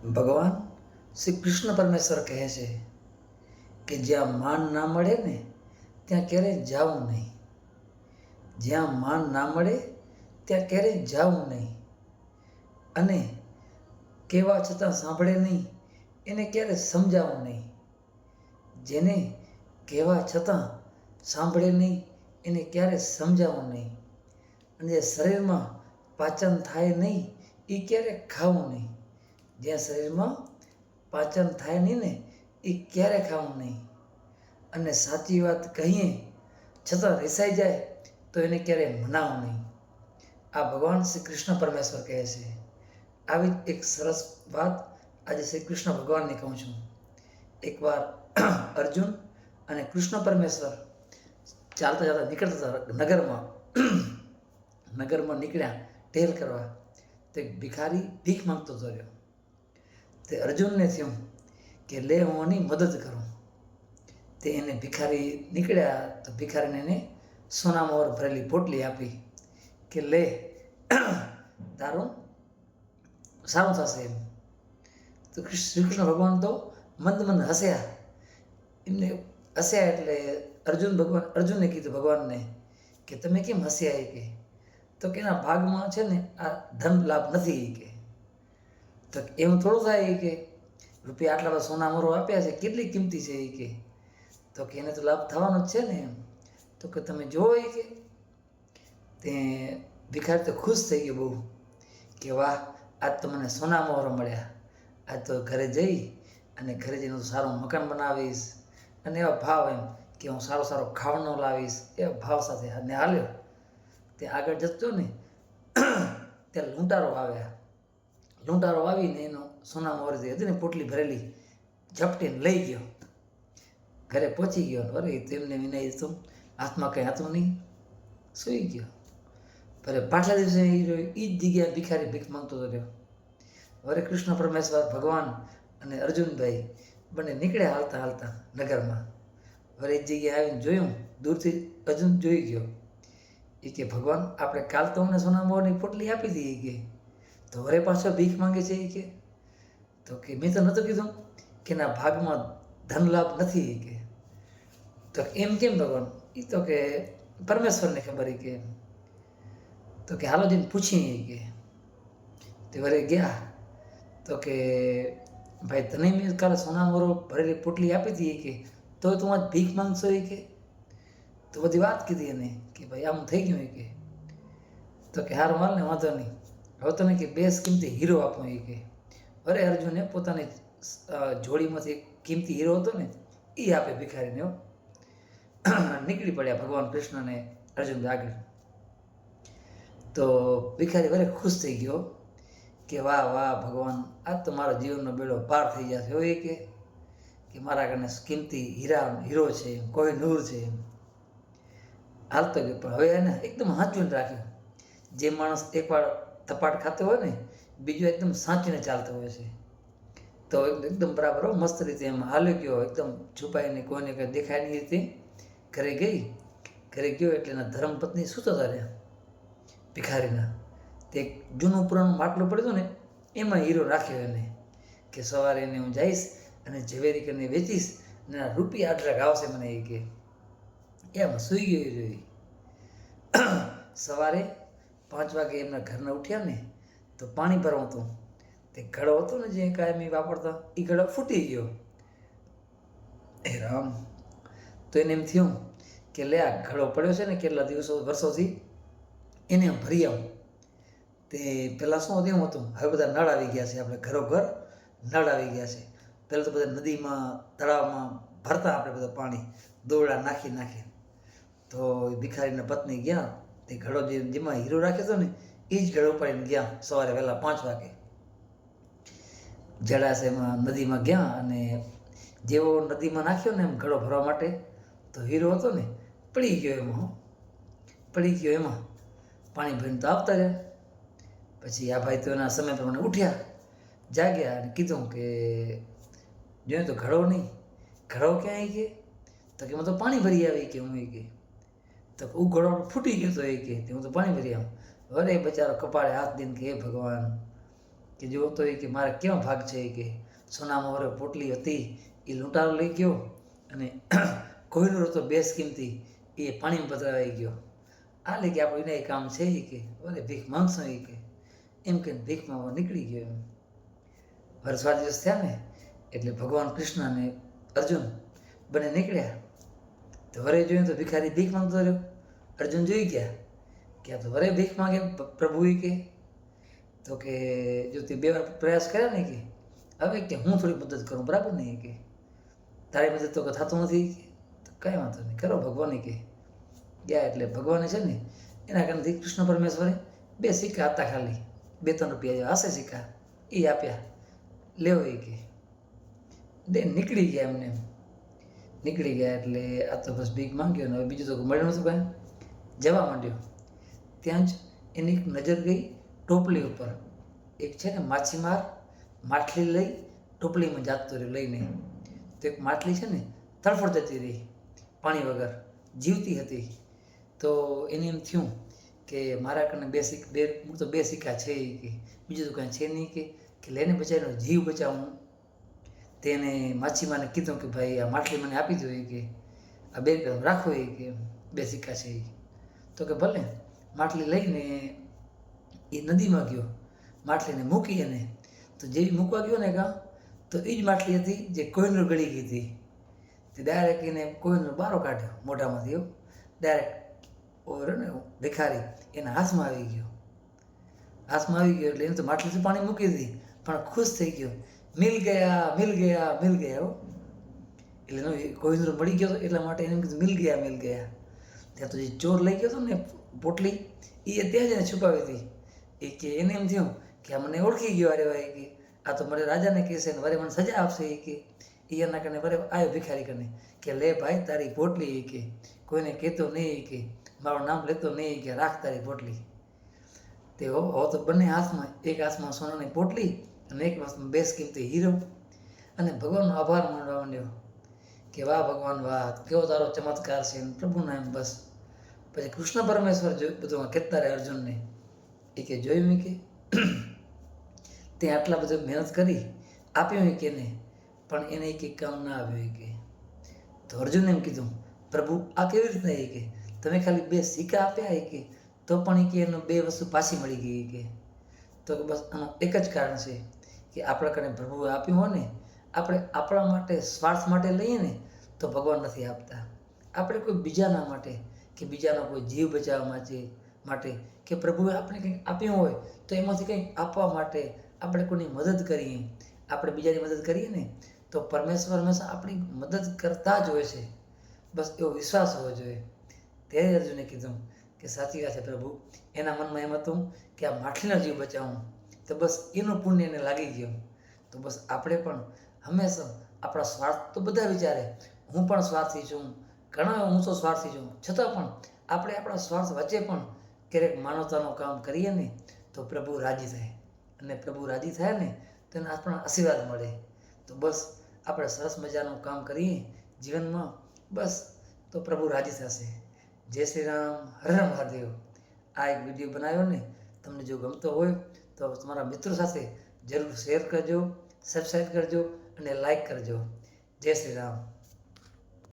ભગવાન શ્રી કૃષ્ણ પરમેશ્વર કહે છે કે જ્યાં માન ના મળે ને ત્યાં ક્યારેય જાવું નહીં. જ્યાં માન ના મળે ત્યાં ક્યારેય જાવું નહીં. અને કહેવા છતાં સાંભળે નહીં એને ક્યારે સમજાવવું નહીં. જેને કહેવા છતાં સાંભળે નહીં એને ક્યારે સમજાવવું નહીં. અને જે શરીરમાં પાચન થાય નહીં એ ક્યારે ખાવું નહીં. જ્યાં શરીરમાં પાચન થાય નહીં ને એ ક્યારે ખાવું નહીં. અને સાચી વાત કહીએ છતાં રિસાઈ જાય તો એને ક્યારેય મનાવવું નહીં. આ ભગવાન શ્રી કૃષ્ણ પરમેશ્વર કહે છે. આવી જ એક સરસ વાત આજે શ્રી કૃષ્ણ ભગવાનને કહું છું. એકવાર અર્જુન અને કૃષ્ણ પરમેશ્વર ચાલતા ચાલતા નીકળતા હતા નગરમાં નીકળ્યા ટેલ કરવા. તો એક ભિખારી ભીખ માંગતો હતો રહ્યો. તે અર્જુનને થયું કે લે હું આની મદદ કરું. તે એને ભિખારી નીકળ્યા તો ભિખારીને એને સોનામાં ભરેલી પોટલી આપી કે લે તારું સારું થશે એમ. તો શ્રી કૃષ્ણ ભગવાન તો મંદ મંદ હસ્યા. એમને હસ્યા એટલે અર્જુનને કીધું ભગવાનને કે તમે કેમ હસ્યા? કે તો કે એના ભાગમાં છે ને આ ધન લાભ નથી. કે તો એવું થોડું થાય કે રૂપિયા આટલા બધા સોના મોરો આપ્યા છે, કેટલી કિંમતી છે. કે તો કે એને તો લાભ થવાનો જ છે ને એમ. તો કે તમે જોવો કે તે ભિખારી તો ખુશ થઈ ગયો બહુ કે વાહ, આજ તો મને સોના મોહરો મળ્યા. આજ તો ઘરે જઈ અને ઘરે જઈને હું સારું મકાન બનાવીશ અને એવા ભાવ એમ કે હું સારો સારો ખાવાનો લાવીશ એવા ભાવ સાથે અને હાલ્યો. તે આગળ જતો ને ત્યારે લૂંટારો આવીને એનો સોના મોહરી હતી ને પોટલી ભરેલી ઝપટીને લઈ ગયો. ઘરે પહોંચી ગયો. અરે તેમને વિનાય તો હાથમાં કંઈ હતું નહીં, સૂઈ ગયો. ભલે પાછલા દિવસે એ જ જગ્યાએ ભિખારી ભીખ માંગતો રહ્યો. હરે કૃષ્ણ પરમેશ્વર ભગવાન અને અર્જુનભાઈ બંને નીકળ્યા હાલતા હાલતા નગરમાં. વરે એક જગ્યાએ આવીને જોયું, દૂરથી અર્જુન જોઈ ગયો. એ કે ભગવાન આપણે કાલ તો અમને સોના મોહરની પોટલી આપી હતી. કે તો વરે પાછો ભીખ માંગે છે. કે તો કે મેં તો નહોતું કીધું કે ના ભાગમાં ધન લાભ નથી. કે તો એમ કેમ ભગવાન? એ તો કે પરમેશ્વરને ખબર. કે તો કે હાલો જઈને પૂછીએ. કે તે વરે ગયા તો કે ભાઈ તને મેં કાલે સોના મોરો ભરેલી પોટલી આપી હતી. કે તો તું આજ ભીખ માંગશો? કે તો બધી વાત કીધી એને કે ભાઈ આમ થઈ ગયું. કે તો કે હારું હાલ ને વાંધો નહીં, હવે તને કે બેસ કિંમતી હીરો આપો. કે અરે અર્જુને પોતાની જોડીમાંથી કિંમતી હીરો હતો ને એ આપે ભિખારીને. નીકળી પડ્યા ભગવાન કૃષ્ણ અને અર્જુન આગળ. તો ભિખારી વરે ખુશ થઈ ગયો કે વાહ વાહ ભગવાન, આજ તો મારા જીવનનો બેડો પાર થઈ જશે. હોય કે મારા કને કિંમતી હીરો છે, કોઈ નૂર છે એમ હાલતો ગયો. પણ હવે એને એકદમ સાચવીને રાખ્યો. જે માણસ એકવાર થપાટ ખાતો હોય ને બીજો એકદમ સાચવીને ચાલતો હોય છે. તો એકદમ બરાબર મસ્ત રીતે એમ હાલ્યો ગયો, એકદમ છુપાઈને કોઈને કંઈ દેખાય નહીં રીતે ઘરે ગયો. એટલે એના ધર્મપત્ની સૂતા રહ્યા ભિખારીના. તે જૂનું પુરાણું માટલું પડ્યું ને એમાં હીરો રાખ્યો એને કે સવારે એને હું જઈશ અને ઝવેરી કરીને વેચીશ અને રૂપિયા આટલા આવશે મને. એ કે એમ સૂઈ ગયો. જોઈ સવારે 5 વાગે એમના ઘરના ઉઠ્યા ને તો પાણી ભરવું હતું. તે ઘડો હતો ને જે કાયમી વાપરતા એ ઘડો ફૂટી ગયો. એ રામ! તો એને એમ થયું કે લે આ ઘડો પડ્યો છે ને કેટલા વર્ષોથી એને ભરી આવું. તે પહેલાં શું હતું? એવું હતું. હવે બધા નળ આવી ગયા છે, આપણે ઘરો ઘર નળ આવી ગયા છે. પહેલાં તો બધા નદીમાં તળાવમાં ભરતા આપણે બધા પાણી દોરડા નાખી. તો ભિખારીના પત્ની ગયા. તે ઘડો જેમાં હીરો રાખ્યો હતો ને એ જ ઘડો પાડીને ગયા સવારે વહેલા 5 વાગે જળાશયમાં નદીમાં ગયા. અને જેવો નદીમાં નાખ્યો ને એમ ઘડો ભરવા માટે તો હીરો હતો ને પડી ગયો એમાં. પાણી ભરીને તો આવતા રહ્યા. પછી આ ભાઈ તો એના સમય પ્રમાણે ઉઠ્યા, જાગ્યા અને કીધું કે જોયું તો ઘડો નહીં. ઘડો ક્યાં? કે તો કે હું તો પાણી ભરી આવી. કે હું કે તો ઘડો ફૂટી ગયો તો. કે હું તો પાણી ભરી આવું. અરે બચારો કપાળે હાથ દઈને કે હે ભગવાન, કે જો તો એ કે મારે કેવો ભાગ છે કે સોનામાં વરે પોટલી હતી એ લૂંટારો લઈ ગયો અને કોહિનૂર હતો બેશકીમતી એ પાણીમાં પધરાવાઈ ગયો. આ લે કે આપણું એને કામ છે કે અરે ભીખ માંગશો એ કે એમ કે ભીખ માંગવા નીકળી ગયો. એમ વર્ષ દિવસ થયા ને એટલે ભગવાન કૃષ્ણ અને અર્જુન બંને નીકળ્યા. તો વરે જોયું તો ભિખારી ભીખ માંગતો રહ્યો. અર્જુન જોઈ ગયા કે આ તો વરે ભીખ માંગે પ્રભુ કે તો કે જો તે 2 વાર પ્રયાસ કર્યા ને કે હવે કે હું થોડી મદદ કરું બરાબર નહીં કે તારી મદદ તો થતું નથી તો કંઈ વાંધો નહીં કરો ભગવાન કે ગયા. એટલે ભગવાને છે ને એના કારણથી કૃષ્ણ પરમેશ્વરે 2 સિક્કા હતા ખાલી 2-3 રૂપિયા હશે સિક્કા એ આપ્યા લેવો એ કે નીકળી ગયા. એમને નીકળી ગયા એટલે આ તો બસ ભીખ માંગ્યો ને હવે બીજું તો મળ્યું નતું કાંઈ. જવા માંડ્યો ત્યાં જ એની એક નજર ગઈ ટોપલી ઉપર. એક છે ને માછીમાર માટલી લઈ ટોપલીમાં જાતો રહ્યો લઈને. તો એક માટલી છે ને તડફડ જતી રહી પાણી વગર જીવતી હતી. તો એને એમ થયું કે મારા કને 2 સિક્કા છે કે બીજું તો કાંઈ છે નહીં કે લઈને બચાવીનો જીવ બચાવું. તેને માછીમારને કીધું કે ભાઈ આ માટલી મને આપી દો કે આ 2 રાખો કે 2 સિક્કા છે. તો કે ભલે. માટલી લઈને એ નદીમાં ગયો માટલીને મૂકી. એને તો જેવી મૂકવા ગયો ને કાં તો એ જ માટલી હતી જે કોહિનૂર ગળી ગઈ હતી. તે ડાયરેક્ટ એને કોહિનૂર બારો કાઢ્યો મોઢામાંથી. એવું ડાયરેક્ટ ઓર ને ભિખારી એના હાથમાં આવી ગયો. હાથમાં આવી ગયો એટલે એને તો માટલીથી પાણી મૂકી હતી પણ ખુશ થઈ ગયો. મિલ ગયા મિલ ગયા મિલ ગયા. એટલે કોહિનૂર મળી ગયો એટલા માટે એને કીધું મિલ ગયા. ત્યાં તો જે ચોર લઈ ગયો હતો ને પોટલી એ ત્યાં જ એને છુપાવી હતી. એ કે એને એમ થયું કે આ મને ઓળખી ગયો. અરે ભાઈ કે આ તો મારે રાજાને કહેશે ને વરે મને સજા આપશે કે એના કને વરે આવ્યો ભિખારી કને કે લે ભાઈ તારી પોટલી કે કોઈને કહેતો નહીં કે મારું નામ લેતો નહીં કે રાખ તારી પોટલી. તે હો તો બંને હાથમાં એક હાથમાં સોનાની પોટલી અને એક હાથમાં બેશકીમતી હીરો અને ભગવાનનો આભાર માનવા માંડ્યો કે વાહ ભગવાન વાહ કેવો તારો ચમત્કાર છે. પ્રભુના એમ બસ. પછી કૃષ્ણ પરમેશ્વર બધું કહેતા રહે અર્જુનને એ કે જોયું કે તે આટલા બધું મહેનત કરી આપ્યું કે ને પણ એને કંઈ કામ ના આવ્યું કે. તો અર્જુને એમ કીધું પ્રભુ આ કેવી રીતના કે તમે ખાલી 2 સિક્કા આપ્યા કે તો પણ કે એનો 2 વસ્તુ પાછી મળી ગઈ કે. તો બસ આનું એક જ કારણ છે કે આપણા કને પ્રભુએ આપ્યું હોય ને આપણે આપણા માટે સ્વાર્થ માટે લઈએ ને તો ભગવાન નથી આપતા. આપણે કોઈ બીજાના માટે કે બીજાનો કોઈ જીવ બચાવવા માટે કે પ્રભુએ આપણે કંઈક આપ્યું હોય તો એમાંથી કંઈક આપવા માટે આપણે કોઈની મદદ કરીએ. આપણે બીજાની મદદ કરીએ ને તો પરમેશ્વર હંમેશા આપણી મદદ કરતા જ હોય છે. બસ એવો વિશ્વાસ હોવો જોઈએ. ત્યારે અર્જુને કીધું કે સાચી વાત છે પ્રભુ. એના મનમાં એમ હતું કે આ માટલીનો જીવ બચાવું તો બસ એનું પુણ્ય એને લાગી ગયું. તો બસ આપણે પણ હંમેશા આપણા સ્વાર્થ તો બધા વિચારે. હું પણ સ્વાર્થી છું, ઘણા હું તો સ્વાર્થી છું, છતાં પણ આપણે આપણા સ્વાર્થ વચ્ચે પણ ક્યારેક માનવતાનું કામ કરીએ ને તો પ્રભુ રાજી થાય. અને પ્રભુ રાજી થાય ને તો એને આપણને આશીર્વાદ મળે. તો બસ આપણે સરસ મજાનું કામ કરીએ જીવનમાં બસ તો પ્રભુ રાજી થશે. જય શ્રી રામ. હર હર મહાદેવ. આ એક વિડીયો બનાવ્યો ને તમને જો ગમતો હોય તો તમારા મિત્રો સાથે જરૂર શેર કરજો, સબસ્ક્રાઈબ કરજો અને લાઈક કરજો. જય શ્રી રામ.